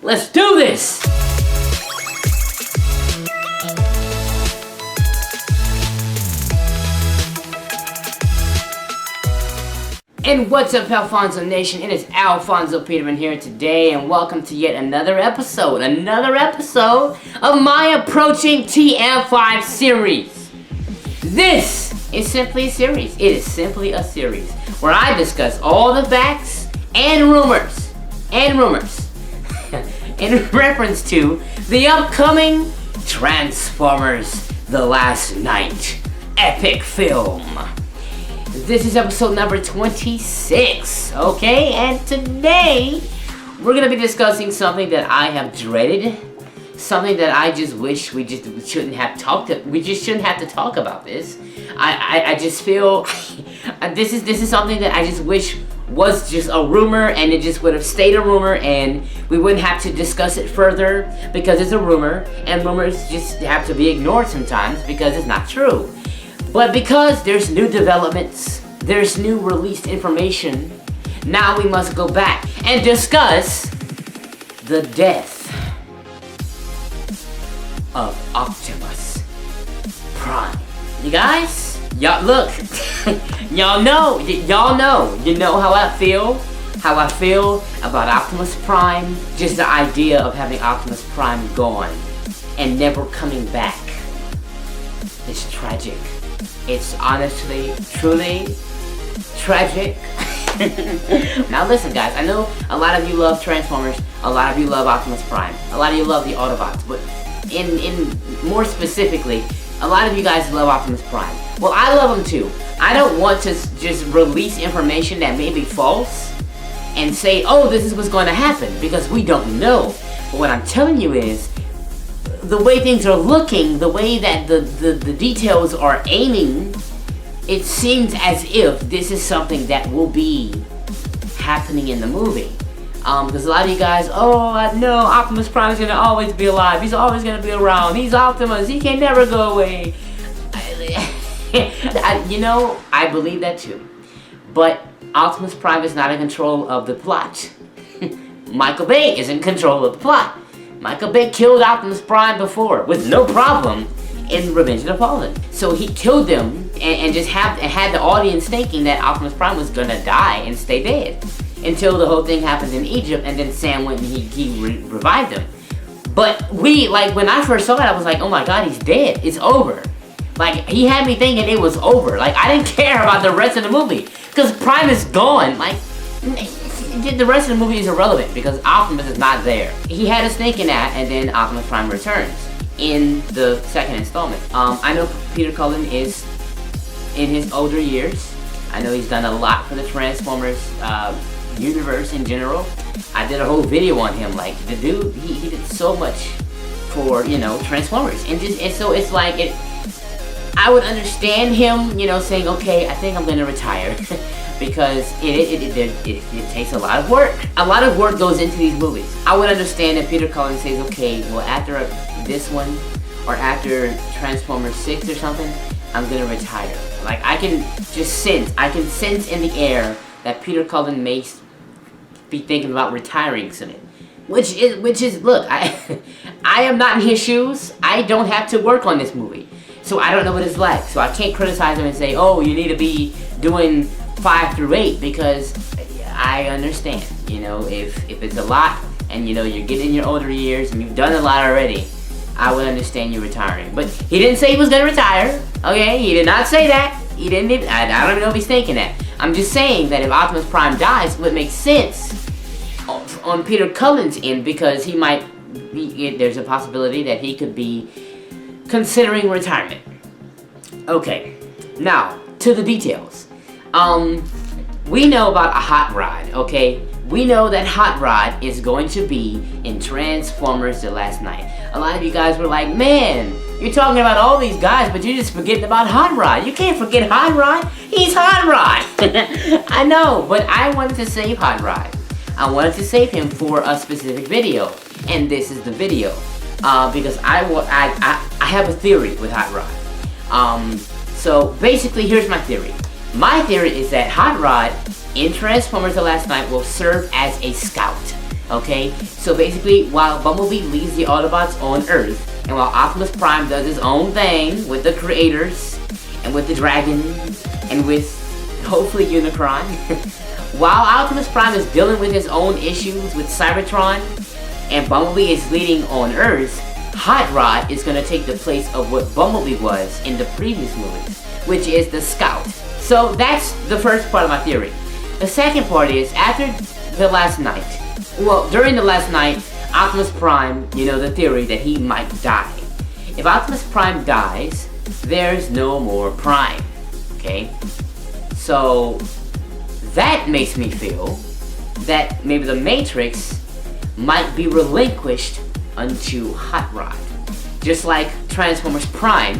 Let's do this! And what's up, Alfonso Nation? It is Alfonso Peterman here today, and welcome to yet another episode of my approaching TF5 series. This is simply a series. It is simply a series where I discuss all the facts and rumors in reference to the upcoming Transformers: The Last Night epic film. This is episode number 26, okay? And today, we're gonna be discussing something that I have dreaded, something that I just wish we just shouldn't have to talk about this. I just feel, this is something that I just wish was just a rumor, and it just would have stayed a rumor, and we wouldn't have to discuss it further, because it's a rumor, and rumors just have to be ignored sometimes, because it's not true. But because there's new developments, there's new released information, now we must go back and discuss the death of Optimus Prime. You guys, y'all look, y'all know how I feel about Optimus Prime. Just the idea of having Optimus Prime gone and never coming back is tragic. It's honestly, truly tragic. Now listen, guys, I know a lot of you love Transformers, a lot of you love Optimus Prime, a lot of you love the Autobots, but in more specifically, a lot of you guys love Optimus Prime. Well, I love him too. I don't want to just release information that may be false and say, oh, this is what's going to happen, because we don't know. But what I'm telling you is, the way things are looking, the way that the details are aiming, it seems as if this is something that will be happening in the movie. Because a lot of you guys, no, Optimus Prime is going to always be alive. He's always going to be around. He's Optimus. He can never go away. I believe that too. But Optimus Prime is not in control of the plot. Michael Bay is in control of the plot. Michael Bay killed Optimus Prime before with no problem in Revenge of the Fallen. So he killed them and just had the audience thinking that Optimus Prime was gonna die and stay dead until the whole thing happened in Egypt, and then Sam went and he revived him. But when I first saw it, I was like, oh my god, he's dead. It's over. Like, he had me thinking it was over. Like, I didn't care about the rest of the movie because Prime is gone. Like, the rest of the movie is irrelevant because Optimus is not there. He had us thinking that, and then Optimus Prime returns in the second installment. I know Peter Cullen is in his older years. I know he's done a lot for the Transformers universe in general. I did a whole video on him. Like, the dude, he did so much for, Transformers. And so it's like, I would understand him, saying, okay, I think I'm gonna retire. Because it takes a lot of work. A lot of work goes into these movies. I would understand if Peter Cullen says, okay, well, after this one, or after Transformers 6 or something, I'm gonna retire. Like, I can sense in the air that Peter Cullen may be thinking about retiring soon. Which is, look, I am not in his shoes. I don't have to work on this movie. So I don't know what it's like. So I can't criticize him and say, oh, you need to be doing 5 through 8, because I understand, if it's a lot and you're getting in your older years and you've done a lot already, I would understand you retiring. But he didn't say he was gonna retire, okay? He did not say that. He didn't even, I don't even know if he's thinking that. I'm just saying that if Optimus Prime dies, it would make sense on Peter Cullen's end, because he might be, there's a possibility that he could be considering retirement. Okay, now to the details. We know about a Hot Rod, okay? We know that Hot Rod is going to be in Transformers: The Last Night. A lot of you guys were like, man, you're talking about all these guys, but you're just forgetting about Hot Rod. You can't forget Hot Rod. He's Hot Rod. I know, but I wanted to save Hot Rod. I wanted to save him for a specific video, and this is the video. Because I have a theory with Hot Rod. So basically, here's my theory. My theory is that Hot Rod in Transformers: The Last Night will serve as a scout. Okay, so basically, while Bumblebee leads the Autobots on Earth, and while Optimus Prime does his own thing with the creators, and with the dragon, and with, hopefully, Unicron, while Optimus Prime is dealing with his own issues with Cybertron, and Bumblebee is leading on Earth, Hot Rod is going to take the place of what Bumblebee was in the previous movies, which is the Scout. So that's the first part of my theory. The second part is, after the last night, well, during the last night, Optimus Prime, you know, the theory that he might die. If Optimus Prime dies, there's no more Prime, okay? So, that makes me feel that maybe the Matrix might be relinquished unto Hot Rod. Just like Transformers Prime,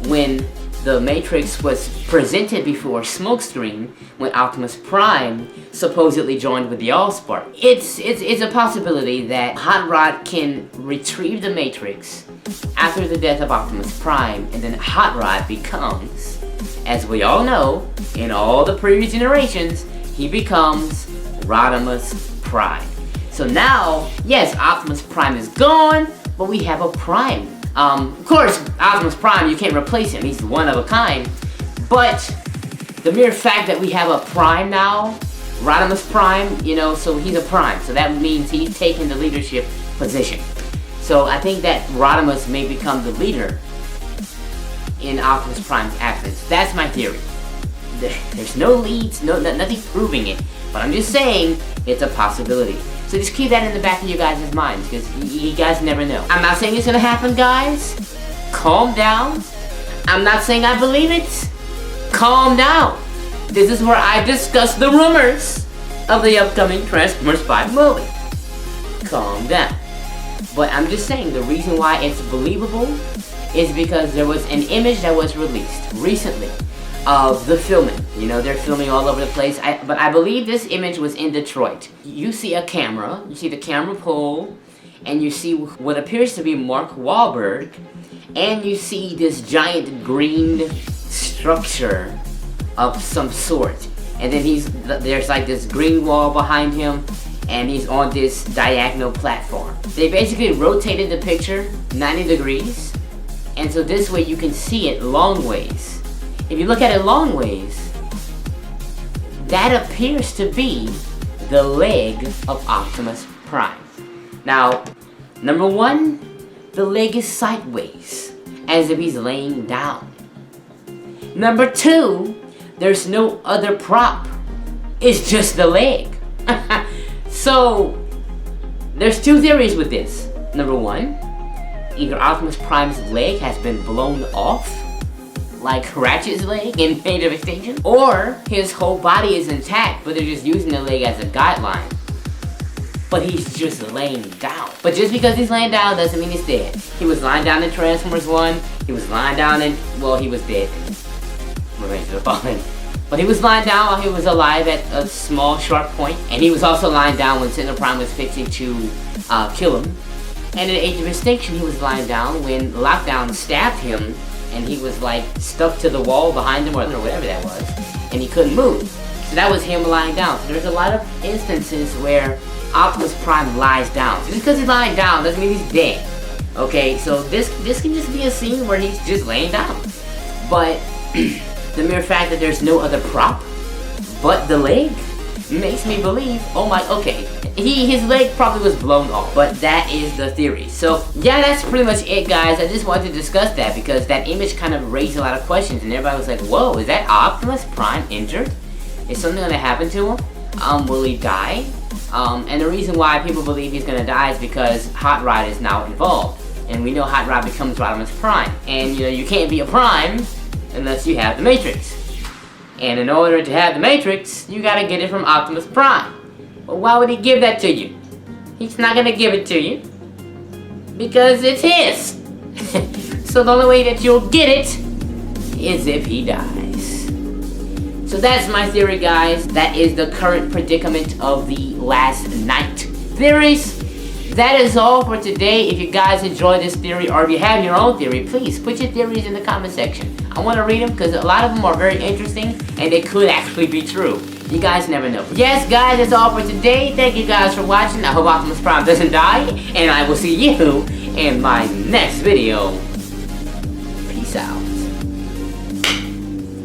when the Matrix was presented before Smokescreen, when Optimus Prime supposedly joined with the Allspark. It's a possibility that Hot Rod can retrieve the Matrix after the death of Optimus Prime, and then Hot Rod becomes, as we all know, in all the previous generations, he becomes RODIMUS Prime. So now, yes, Optimus Prime is gone, but we have a Prime. Of course, Optimus Prime, you can't replace him, he's one of a kind, but the mere fact that we have a Prime now, RODIMUS Prime, you know, so he's a Prime, so that means he's taking the leadership position. So I think that RODIMUS may become the leader in Optimus Prime's absence. That's my theory. There's no leads, nothing proving it, but I'm just saying it's a possibility. So just keep that in the back of your guys' minds, because you guys never know. I'm not saying it's gonna happen, guys. Calm down. I'm not saying I believe it. Calm down. This is where I discuss the rumors of the upcoming Transformers 5 movie. Calm down. But I'm just saying the reason why it's believable is because there was an image that was released recently of the filming. You know, they're filming all over the place, but I believe this image was in Detroit. You see a camera, you see the camera pole, and you see what appears to be Mark Wahlberg, and you see this giant green structure of some sort. And then there's like this green wall behind him, and he's on this diagonal platform. They basically rotated the picture 90 degrees, and so this way you can see it long ways. If you look at it long ways, that appears to be the leg of Optimus Prime. Now, number one, the leg is sideways, as if he's laying down. Number two, there's no other prop. It's just the leg. So, there's two theories with this. Number one, either Optimus Prime's leg has been blown off, like Ratchet's leg in Age of Extinction, or his whole body is intact, but they're just using the leg as a guideline. But he's just laying down. But just because he's laying down doesn't mean he's dead. He was lying down in Transformers 1, he was lying down in, well, he was dead in Revenge of the Fallen. But he was lying down while he was alive at a small, sharp point, and he was also lying down when Sentinel Prime was fixing to kill him. And in Age of Extinction, he was lying down when Lockdown stabbed him, and he was like stuck to the wall behind him, or whatever that was, and he couldn't move. So that was him lying down. So there's a lot of instances where Optimus Prime lies down. Just because he's lying down doesn't mean he's dead. Okay, so this can just be a scene where he's just laying down. But the mere fact that there's no other prop but the leg makes me believe, oh my, okay, his leg probably was blown off, but that is the theory. So yeah, that's pretty much it, guys. I just wanted to discuss that because that image kind of raised a lot of questions, and everybody was like, whoa, is that Optimus Prime injured? Is something gonna happen to him? Will he die? And the reason why people believe he's gonna die is because Hot Rod is now involved, and we know Hot Rod becomes Rodimus Prime, and you know, you can't be a Prime unless you have the Matrix. And in order to have the Matrix, you gotta get it from Optimus Prime. But why would he give that to you? He's not gonna give it to you because it's his. So the only way that you'll get it is if he dies. So that's my theory, guys. That is the current predicament of the last night theories. That is all for today. If you guys enjoyed this theory, or if you have your own theory, please put your theories in the comment section. I want to read them because a lot of them are very interesting and they could actually be true. You guys never know. Yes, guys, that's all for today. Thank you guys for watching. I hope Optimus Prime doesn't die. And I will see you in my next video. Peace out.